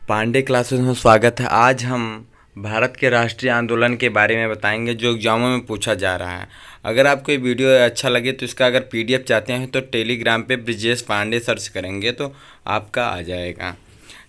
Pandey classes में स्वागत है। आज हम भारत के राष्ट्रीय आंदोलन के बारे में बताएंगे जो एग्जामों में पूछा जा रहा है। अगर आपको ये वीडियो अच्छा लगे तो इसका अगर पीडीएफ चाहते हैं तो टेलीग्राम पे ब्रिजेश पांडे सर्च करेंगे तो आपका आ जाएगा।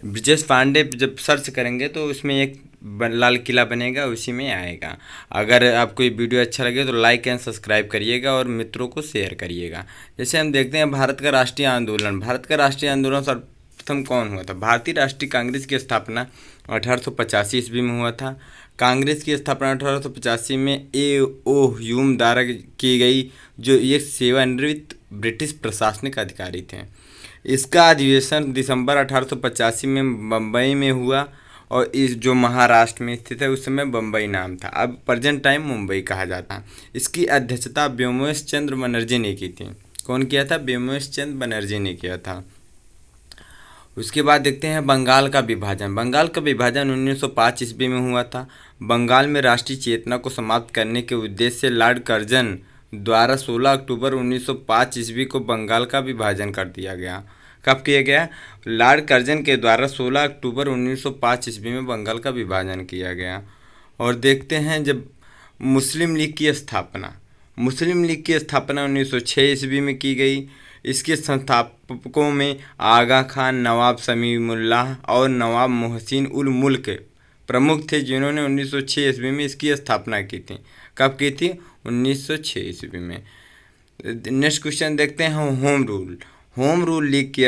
ब्रिजेश पांडे जब सर्च करेंगे तो उसमें एक लाल किला बनेगा, उसी में आएगा। अगर आपको ये वीडियो अच्छा लगे तो लाइक एंड सब्सक्राइब करिएगा और मित्रों को शेयर करिएगा। जैसे हम देखते हैं भारत का राष्ट्रीय आंदोलन। भारत का राष्ट्रीय आंदोलन प्रथम कौन हुआ था? भारतीय राष्ट्रीय कांग्रेस की स्थापना 1885 ईस्वी में हुआ था। कांग्रेस की स्थापना 1885 में ए ओ ह्यूम द्वारा की गई, जो एक सेवानिवृत्त ब्रिटिश प्रशासनिक अधिकारी थे। इसका अधिवेशन दिसंबर 1885 में बम्बई में हुआ और इस जो महाराष्ट्र में स्थित है उस समय बम्बई नाम था, अब प्रेजेंट टाइम मुंबई कहा जाता है। इसकी अध्यक्षता व्योमेश चंद्र बनर्जी ने की थी। कौन किया था? व्योमेश चंद्र बनर्जी ने किया था। उसके बाद देखते हैं बंगाल का विभाजन। बंगाल का विभाजन 1905 ईस्वी में हुआ था। बंगाल में राष्ट्रीय चेतना को समाप्त करने के उद्देश्य से लॉर्ड कर्जन द्वारा 16 अक्टूबर 1905 ईस्वी को बंगाल का विभाजन कर दिया गया। कब किया गया? लॉर्ड कर्जन के द्वारा 16 अक्टूबर 1905 ईस्वी में बंगाल का विभाजन किया गया। और देखते हैं जब मुस्लिम लीग की स्थापना। मुस्लिम लीग की स्थापना 1906 ईस्वी में की गई। इसके संस्थापकों में आगा खान, नवाब समीउल्लाह और नवाब मोहसिन उल मुल्क प्रमुख थे, जिन्होंने 1906 ईस्वी में इसकी स्थापना की थी। कब की थी? 1906 ईस्वी में। नेक्स्ट क्वेश्चन देखते हैं home rule. Home rule league की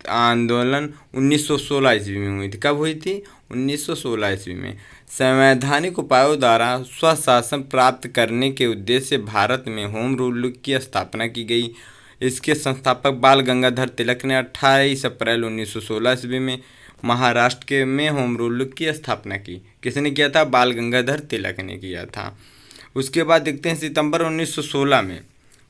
आंदोलन 1916 ईस्वी में हुई थी। कब हुई थी? 1916 ईस्वी में। संवैधानिक उपायों द्वारा स्वशासन प्राप्त करने के उद्देश्य से भारत में होम रूल लीग की स्थापना की गई। इसके संस्थापक बाल गंगाधर तिलक ने 28 अप्रैल 1916 ईस्वी में महाराष्ट्र के में होम रूल लीग की स्थापना की। किसने किया था? बाल गंगाधर तिलक ने किया था। उसके बाद देखते हैं सितंबर 1916 में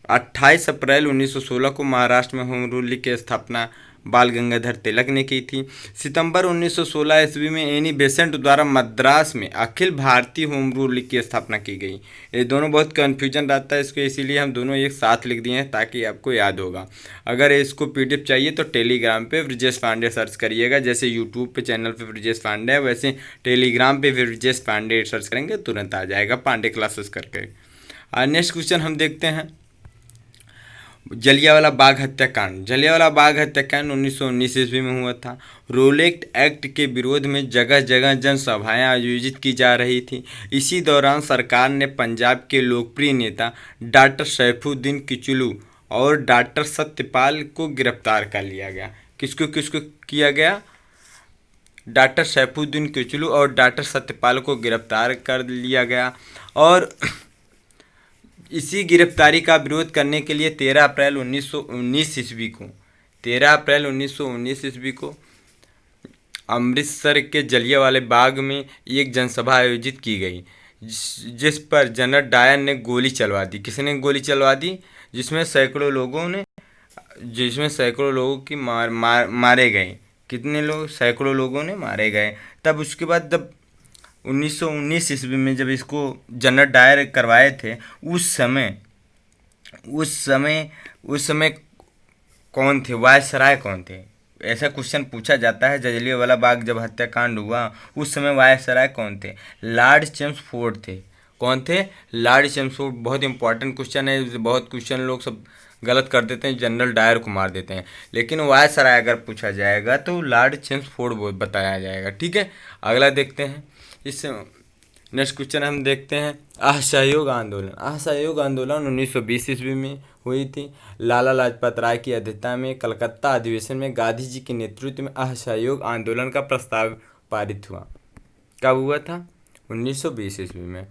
28 अप्रैल 1916 को महाराष्ट्र में होम रूल लीग की स्थापना बाल गंगाधर तिलक ने की थी। सितंबर 1916 ईस्वी में एनी बेसेंट द्वारा मद्रास में Akhil Bharatiya home rule league की स्थापना की गई। ये दोनों बहुत कन्फ्यूजन रहता है इसको, इसीलिए हम दोनों एक साथ लिख दिए हैं ताकि आपको याद होगा। अगर इसको पीडीएफ चाहिए तो टेलीग्राम पे ब्रिजेश पांडे सर्च करिएगा। जैसे यूट्यूब पे चैनल पे ब्रिजेश पांडे है, वैसे टेलीग्राम पे भी ब्रिजेश पांडे सर्च करेंगे तुरंत आ जाएगा पांडे क्लासेस करके। और नेक्स्ट क्वेश्चन हम देखते हैं जलियांवाला बाग हत्याकांड। जलियांवाला बाग हत्याकांड 1919 ईस्वी में हुआ था। रोलेक्ट एक्ट के विरोध में जगह जगह जनसभाएं आयोजित की जा रही थी। इसी दौरान सरकार ने पंजाब के लोकप्रिय नेता डॉक्टर सैफुद्दीन किचलू और डॉक्टर सत्यपाल को गिरफ्तार कर लिया गया। किसको किसको किया गया? डॉक्टर सैफुद्दीन किचलू और डॉक्टर सत्यपाल को गिरफ्तार कर लिया गया। और इसी गिरफ्तारी का विरोध करने के लिए 13 अप्रैल 1919 ईस्वी को 13 अप्रैल 1919 ईस्वी को अमृतसर के जलियांवाला बाग में एक जनसभा आयोजित की गई, जिस पर जनरल डायर ने गोली चलवा दी। किसने गोली चलवा दी? जिसमें सैकड़ों लोगों की मारे गए। कितने लोग? सैकड़ों लोगों ने मारे गए। तब उसके बाद जब 1919 ईस्वी में जब इसको जनरल डायर करवाए थे, उस समय कौन थे? वायसराय कौन थे? ऐसा क्वेश्चन पूछा जाता है। जलियांवाला बाग जब हत्याकांड हुआ उस समय वायसराय कौन थे? लॉर्ड चेम्सफोर्ड थे। कौन थे? Lord Chelmsford. बहुत इंपॉर्टेंट क्वेश्चन है। बहुत क्वेश्चन लोग सब गलत कर देते हैं, जनरल डायर को मार देते हैं, लेकिन वायसराय अगर पूछा जाएगा तो लॉर्ड चेम्सफोर्ड बताया जाएगा। ठीक है, अगला देखते हैं। इस नेक्स्ट क्वेश्चन हम देखते हैं असहयोग आंदोलन। असहयोग आंदोलन 1920 ईस्वी में हुई थी। लाला लाजपत राय की अध्यक्षता में कलकत्ता अधिवेशन में गांधी जी के नेतृत्व में असहयोग आंदोलन का प्रस्ताव पारित हुआ। कब हुआ था? 1920 ईस्वी में।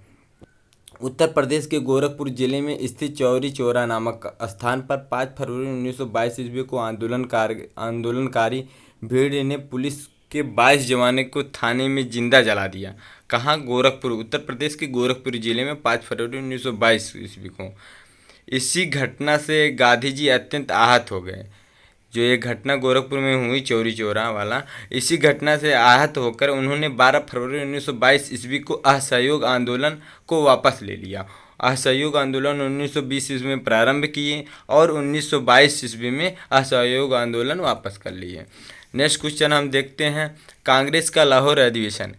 उत्तर प्रदेश के गोरखपुर जिले में स्थित चौरी चौरा नामक स्थान पर 5 फरवरी 1922 ईस्वी को आंदोलनकारी भीड़ ने पुलिस के 22 जवानों को थाने में जिंदा जला दिया। कहाँ? गोरखपुर, उत्तर प्रदेश के गोरखपुर जिले में 5 फरवरी 1922 ईस्वी को। इसी घटना से गांधी जी अत्यंत आहत हो गए। जो ये घटना गोरखपुर में हुई चौरी चौरा वाला, इसी घटना से आहत होकर उन्होंने 12 फरवरी 1922 ईस्वी को असहयोग आंदोलन को वापस ले लिया। असहयोग आंदोलन 1920 ईस्वी में प्रारंभ किए और 1922 ईस्वी में असहयोग आंदोलन वापस कर लिए। नेक्स्ट क्वेश्चन हम देखते हैं, कांग्रेस का लाहौर अधिवेशन।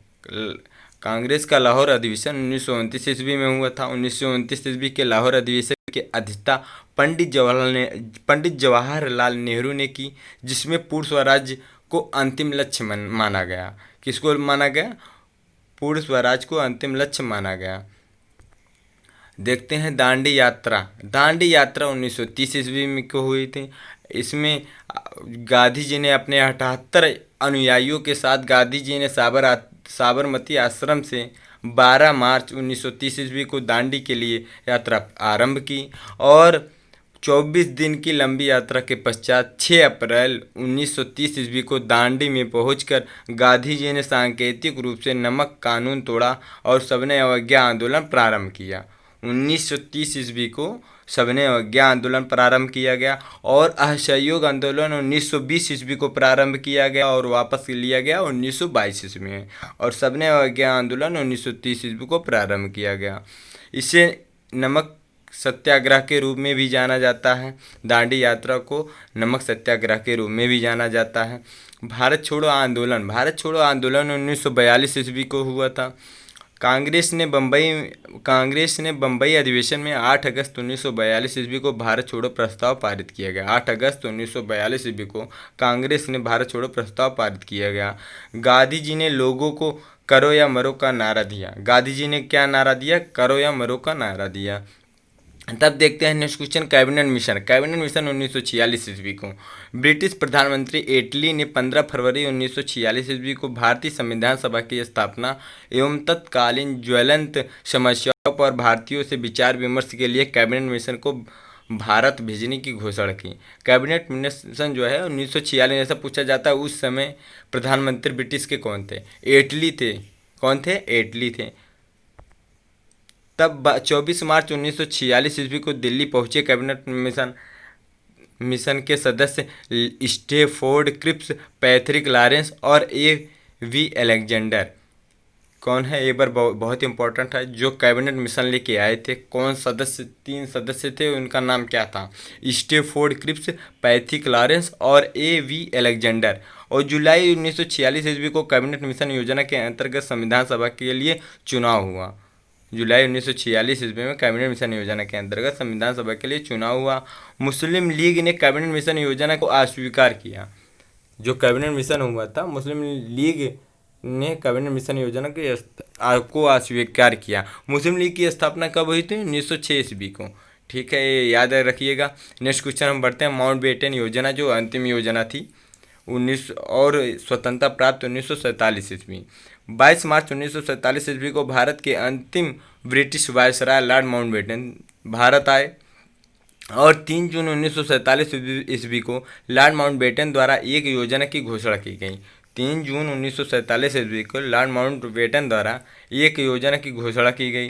कांग्रेस का लाहौर अधिवेशन 1929 ईस्वी में हुआ था। 1929 ईस्वी के लाहौर अधिवेशन की अध्यक्षता पंडित जवाहरलाल नेहरू ने की, जिसमें पूर्ण स्वराज को अंतिम लक्ष्य माना गया। किसको माना गया? पूर्ण स्वराज को अंतिम लक्ष्य माना गया। देखते हैं दांडी यात्रा। दांडी यात्रा 1930 ईस्वी में को हुई थी। इसमें गांधी जी ने अपने 78 अनुयायियों के साथ गांधी जी ने साबरमती आश्रम से 12 मार्च 1930 ईस्वी को दांडी के लिए यात्रा आरंभ की और 24 दिन की लंबी यात्रा के पश्चात 6 अप्रैल 1930 ईस्वी को दांडी में पहुंचकर गांधी जी ने सांकेतिक रूप से नमक कानून तोड़ा और सबने अवज्ञा आंदोलन प्रारंभ किया। 1930 ईस्वी को सबने अवज्ञा आंदोलन प्रारंभ किया गया और असहयोग आंदोलन 1920 ईस्वी को प्रारंभ किया गया और वापस लिया गया 1922 ईस्वी में, और सबने अवज्ञा आंदोलन 1930 ईस्वी को प्रारंभ किया गया। इसे नमक सत्याग्रह के रूप में भी जाना जाता है। दांडी यात्रा को नमक सत्याग्रह के रूप में भी जाना जाता है। भारत छोड़ो आंदोलन। भारत छोड़ो आंदोलन 1942 ईस्वी को हुआ था। कांग्रेस ने बम्बई अधिवेशन में 8 अगस्त 1942 ईस्वी को भारत छोड़ो प्रस्ताव पारित किया गया। 8 अगस्त 1942 ईस्वी को कांग्रेस ने भारत छोड़ो प्रस्ताव पारित किया गया। गांधी जी ने लोगों को करो या मरो का नारा दिया। गांधी जी ने क्या नारा दिया? करो या मरो का नारा दिया। तब देखते हैं next question, cabinet mission. Cabinet mission 1946 ईस्वी को ब्रिटिश प्रधानमंत्री एटली ने 15 फरवरी 1946 ईस्वी को भारतीय संविधान सभा की स्थापना एवं तत्कालीन ज्वलंत समस्याओं पर भारतीयों से विचार विमर्श के लिए कैबिनेट मिशन को भारत भेजने की घोषणा की। कैबिनेट मिशन जो है 1946, ऐसा पूछा जाता है उस समय प्रधानमंत्री ब्रिटिश के कौन थे? एटली थे। कौन थे? एटली थे। तब 24 मार्च 1946 ईस्वी को दिल्ली पहुंचे कैबिनेट मिशन के सदस्य स्टेफोर्ड क्रिप्स, पैट्रिक लॉरेंस और A.V. अलेक्जेंडर। कौन है? एक बार बहुत इंपॉर्टेंट है, जो कैबिनेट मिशन लेके आए थे। कौन सदस्य? 3 सदस्य थे, उनका नाम क्या था? स्टेफोर्ड क्रिप्स, पैट्रिक लॉरेंस और A.V. अलेक्जेंडर। और जुलाई 1946 ईस्वी को कैबिनेट मिशन योजना के अंतर्गत संविधान सभा के लिए चुनाव हुआ। जुलाई 1946 ईस्वी में कैबिनेट मिशन योजना के अंतर्गत संविधान सभा के लिए चुनाव हुआ। मुस्लिम लीग ने कैबिनेट मिशन योजना को अस्वीकार किया। जो कैबिनेट मिशन हुआ था, मुस्लिम लीग ने कैबिनेट मिशन योजना को अस्वीकार किया। मुस्लिम लीग की स्थापना कब हुई थी? 1906 ईस्वी को। ठीक है, ये याद रखिएगा। नेक्स्ट क्वेश्चन हम बढ़ते हैं, माउंटबेटन योजना जो अंतिम योजना थी 19 और स्वतंत्रता प्राप्त 1947 ईस्वी। 22 मार्च 1947 ईस्वी को भारत के अंतिम British viceroy Lord Mountbatten Bharat आए और 3 जून 1947 ईस्वी को लॉर्ड माउंटबेटन द्वारा एक योजना की घोषणा की गई। 3 जून 1947 ईस्वी को लॉर्ड माउंटबेटन द्वारा एक योजना की घोषणा की गई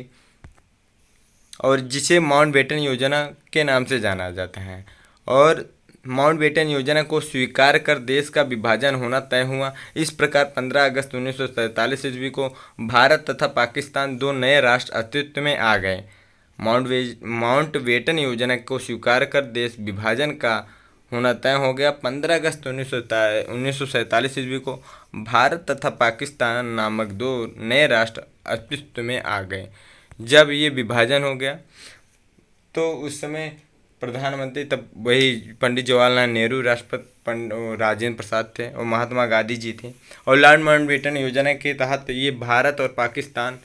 और जिसे माउंटबेटन योजना के नाम से जाना जाता है। और माउंटबेटन योजना को स्वीकार कर देश का विभाजन होना तय हुआ। इस प्रकार 15 अगस्त 1947 ईस्वी को भारत तथा पाकिस्तान 2 नए राष्ट्र अस्तित्व में आ गए। माउंटबेटन योजना को स्वीकार कर देश विभाजन का होना तय हो गया। 15 अगस्त 1947 ईस्वी को भारत तथा पाकिस्तान नामक 2 नए राष्ट्र अस्तित्व में आ गए। जब ये विभाजन हो गया तो उस समय प्रधानमंत्री तब वही पंडित जवाहरलाल नेहरू, राष्ट्रपति राजेंद्र प्रसाद थे और महात्मा गांधी जी थे। और लॉर्ड माउंटबेटन योजना के तहत ये भारत और पाकिस्तान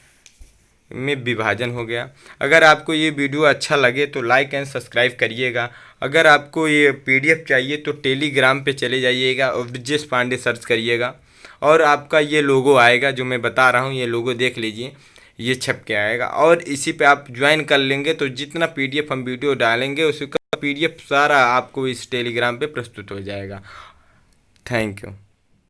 में विभाजन हो गया। अगर आपको ये वीडियो अच्छा लगे तो लाइक एंड सब्सक्राइब करिएगा। अगर आपको ये PDF चाहिए तो टेलीग्राम पे चले जाइएगा और ब्रिजेश पांडे सर्च करिएगा और आपका ये लोगो आएगा जो मैं बता रहा हूँ, ये लोगो देख लीजिए, ये छप के आएगा और इसी पे आप ज्वाइन कर लेंगे तो जितना PDF हम वीडियो डालेंगे उसका PDF सारा आपको इस टेलीग्राम पे प्रस्तुत हो जाएगा। Thank you.